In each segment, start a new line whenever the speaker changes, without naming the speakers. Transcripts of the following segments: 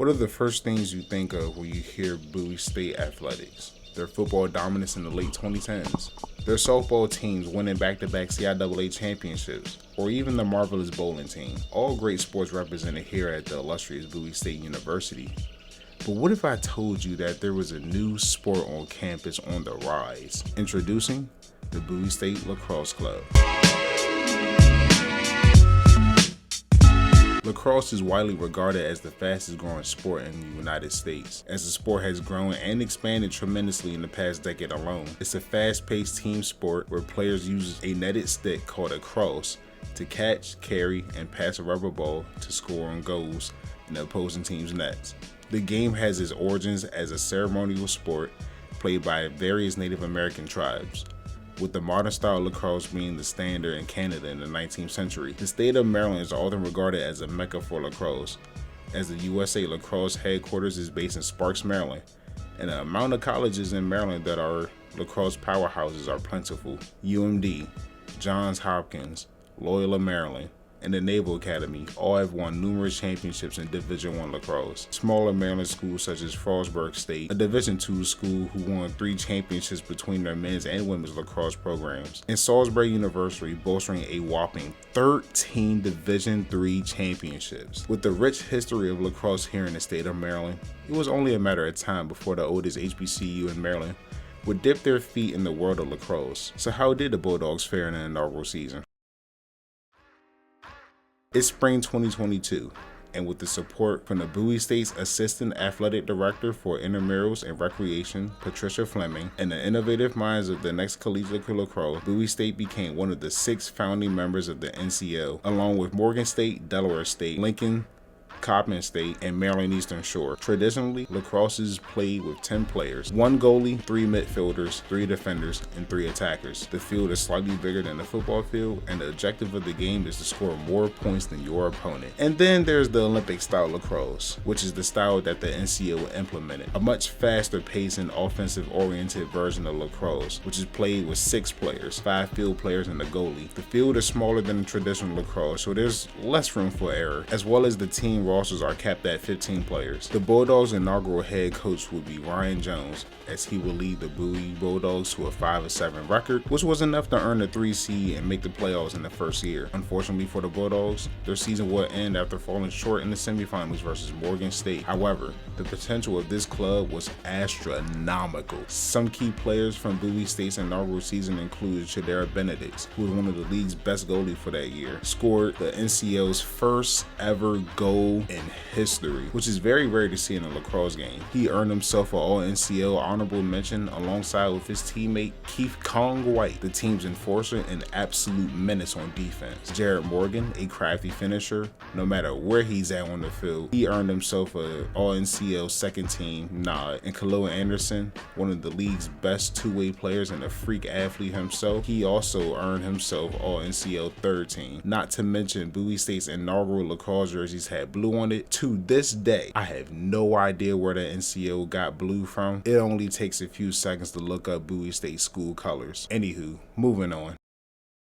What are the first things you think of when you hear Bowie State athletics? Their football dominance in the late 2010s, their softball teams winning back-to-back CIAA championships, or even the marvelous bowling team, all great sports represented here at the illustrious Bowie State University. But what if I told you that there was a new sport on campus on the rise? Introducing the Bowie State Lacrosse Club. Lacrosse is widely regarded as the fastest growing sport in the United States, as the sport has grown and expanded tremendously in the past decade alone. It's a fast-paced team sport where players use a netted stick called a crosse to catch, carry, and pass a rubber ball to score on goals in the opposing team's nets. The game has its origins as a ceremonial sport played by various Native American tribes, with the modern style lacrosse being the standard in Canada in the 19th century. The state of Maryland is often regarded as a mecca for lacrosse, as the USA Lacrosse headquarters is based in Sparks, Maryland, and the amount of colleges in Maryland that are lacrosse powerhouses are plentiful. UMD, Johns Hopkins, Loyola Maryland, and the Naval Academy all have won numerous championships in Division I lacrosse. Smaller Maryland schools such as Frostburg State, a Division II school who won 3 championships between their men's and women's lacrosse programs, and Salisbury University bolstering a whopping 13 Division III championships. With the rich history of lacrosse here in the state of Maryland, it was only a matter of time before the oldest HBCU in Maryland would dip their feet in the world of lacrosse. So how did the Bulldogs fare in the inaugural season? It's spring 2022, and with the support from the Bowie State's Assistant Athletic Director for Intramurals and Recreation, Patricia Fleming, and the innovative minds of the next collegiate lacrosse, Bowie State became one of the 6 founding members of the NCO, along with Morgan State, Delaware State, Lincoln, Coppin State, and Maryland Eastern Shore. Traditionally, lacrosse is played with 10 players, 1 goalie, 3 midfielders, 3 defenders, and 3 attackers. The field is slightly bigger than the football field, and the objective of the game is to score more points than your opponent. And then there's the Olympic style lacrosse, which is the style that the NCO implemented, a much faster paced and offensive oriented version of lacrosse, which is played with 6 players, 5 field players and a goalie. The field is smaller than traditional lacrosse, so there's less room for error, as well as the team rosters are capped at 15 players. The Bulldogs' inaugural head coach will be Ryan Jones, as he will lead the Bowie Bulldogs to a 5-7 record, which was enough to earn the 3 seed and make the playoffs in the first year. Unfortunately for the Bulldogs, their season will end after falling short in the semifinals versus Morgan State. However, the potential of this club was astronomical. Some key players from Bowie State's inaugural season included Chidera Benedict, who was one of the league's best goalies for that year, scored the NCO's first ever goal in history, which is very rare to see in a lacrosse game. He earned himself an All-NCO honorable mention alongside with his teammate Keith Kong White, the team's enforcer and absolute menace on defense. Jared Morgan, a crafty finisher, no matter where he's at on the field, he earned himself an All-NCO second team nod. And Khalil Anderson, one of the league's best two-way players and a freak athlete himself, he also earned himself All-NCO third team. Not to mention Bowie State's inaugural lacrosse jerseys had blue on it. To this day, I have no idea where the NCO got blue from. It only takes a few seconds to look up Bowie State school colors. Anywho, moving on.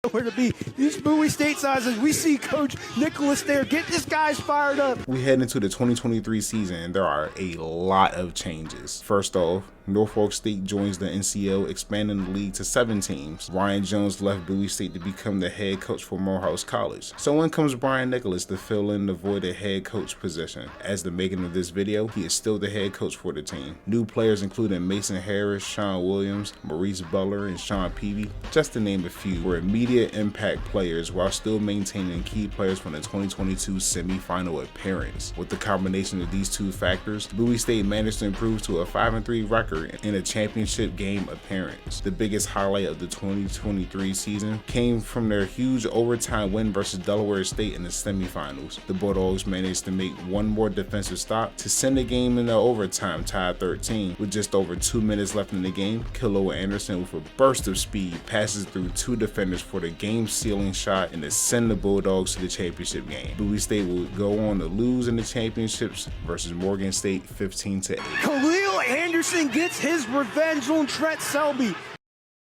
Where to be. These Bowie State sizes, we see Coach Nicholas there. Get this guys fired up.
We head into the 2023 season and there are a lot of changes. First off, Norfolk State joins the NCO, expanding the league to 7 teams. Ryan Jones left Bowie State to become the head coach for Morehouse College. So in comes Brian Nicholas to fill in the voided head coach position. As the making of this video, he is still the head coach for the team. New players including Mason Harris, Sean Williams, Maurice Butler, and Sean Peavy, just to name a few, were immediate impact players while still maintaining key players from the 2022 semifinal appearance. With the combination of these 2 factors, Bowie State managed to improve to a 5-3 record in a championship game appearance. The biggest highlight of the 2023 season came from their huge overtime win versus Delaware State in the semifinals. The Bulldogs managed to make one more defensive stop to send the game into overtime tied 13. With just over 2 minutes left in the game, Khalil Anderson with a burst of speed passes through 2 defenders for the game-sealing shot and to send the Bulldogs to the championship game. Bowie State will go on to lose in the championships versus Morgan State 15-8.
Khalil Anderson gets his revenge on Trent Selby.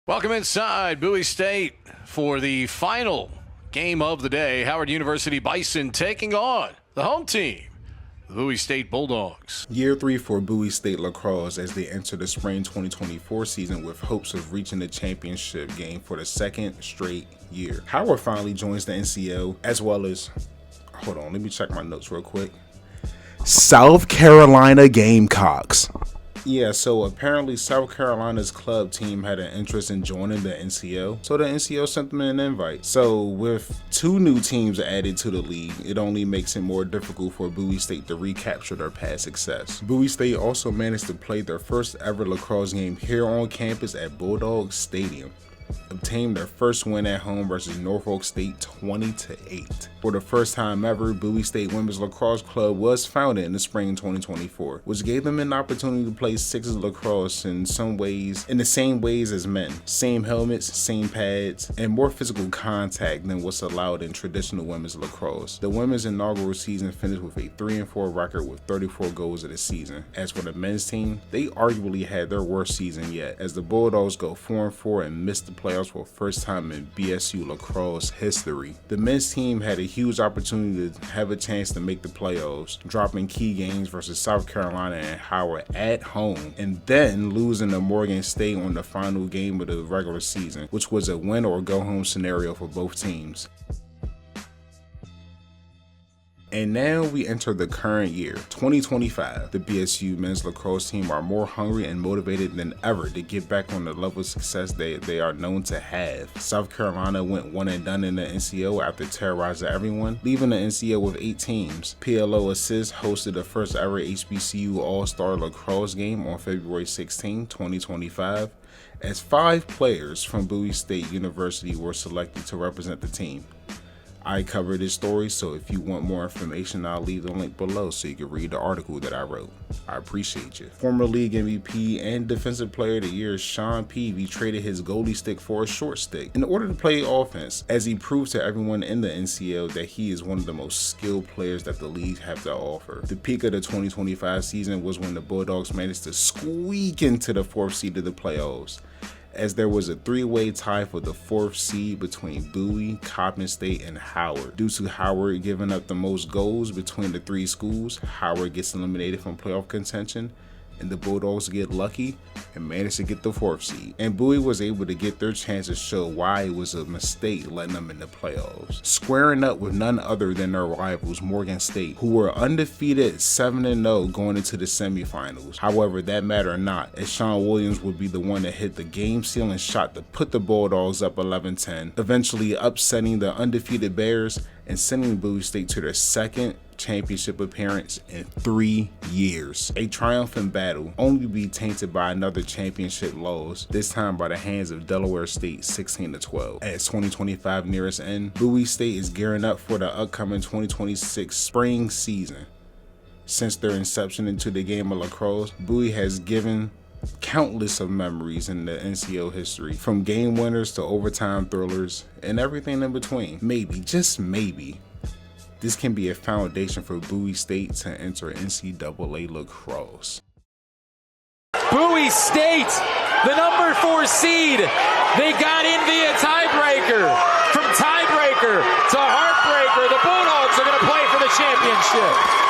Welcome inside Bowie State for the final game of the day. Howard University Bison taking on the home team, Bowie State Bulldogs.
Year 3 for Bowie State Lacrosse as they enter the spring 2024 season with hopes of reaching the championship game for the second straight year. Howard finally joins the NCO, as well as, hold on, let me check my notes real quick. South Carolina Gamecocks. Yeah, so apparently South Carolina's club team had an interest in joining the NCO, so the NCO sent them an invite. So with 2 new teams added to the league, it only makes it more difficult for Bowie State to recapture their past success. Bowie State also managed to play their first ever lacrosse game here on campus at Bulldog Stadium, obtained their first win at home versus Norfolk State 20-8. For the first time ever, Bowie State Women's Lacrosse Club was founded in the spring 2024, which gave them an opportunity to play sixes lacrosse in the same ways as men. Same helmets, same pads, and more physical contact than what's allowed in traditional women's lacrosse. The women's inaugural season finished with a 3-4 record with 34 goals of the season. As for the men's team, they arguably had their worst season yet, as the Bulldogs go 4-4 and missed the playoffs for the first time in BSU lacrosse history. The men's team had a huge opportunity to have a chance to make the playoffs, dropping key games versus South Carolina and Howard at home, and then losing to Morgan State on the final game of the regular season, which was a win or go home scenario for both teams. And now we enter the current year, 2025. The BSU men's lacrosse team are more hungry and motivated than ever to get back on the level of success they are known to have. South Carolina went one and done in the NCO after terrorizing everyone, leaving the NCO with 8 teams. PLO Assist hosted the first ever HBCU All-Star Lacrosse game on February 16, 2025, as 5 players from Bowie State University were selected to represent the team. I covered this story, so if you want more information, I'll leave the link below so you can read the article that I wrote. I appreciate you. Former league MVP and Defensive Player of the Year Sean Peavy traded his goalie stick for a short stick in order to play offense, as he proved to everyone in the NCO that he is one of the most skilled players that the league have to offer. The peak of the 2025 season was when the Bulldogs managed to squeak into the 4th seed of the playoffs, as there was a 3-way tie for the 4th seed between Bowie, Coppin State, and Howard. Due to Howard giving up the most goals between the 3 schools, Howard gets eliminated from playoff contention, and the Bulldogs get lucky and manage to get the 4th seed. And Bowie was able to get their chance to show why it was a mistake letting them in the playoffs, squaring up with none other than their rivals Morgan State, who were undefeated 7-0 going into the semifinals. However, that mattered not, as Sean Williams would be the one that hit the game-sealing shot to put the Bulldogs up 11-10, eventually upsetting the undefeated Bears and sending Bowie State to their second championship appearance in 3 years. A triumphant battle, only to be tainted by another championship loss, this time by the hands of Delaware State 16-12. As 2025 near its end, Bowie State is gearing up for the upcoming 2026 spring season. Since their inception into the game of lacrosse, Bowie has given countless of memories in the NCO history, from game winners to overtime thrillers and everything in between. Maybe, just maybe, this can be a foundation for Bowie State to enter NCAA lacrosse.
Bowie State, the number 4 seed, they got in via tiebreaker. From tiebreaker to heartbreaker, the Bulldogs are going to play for the championship.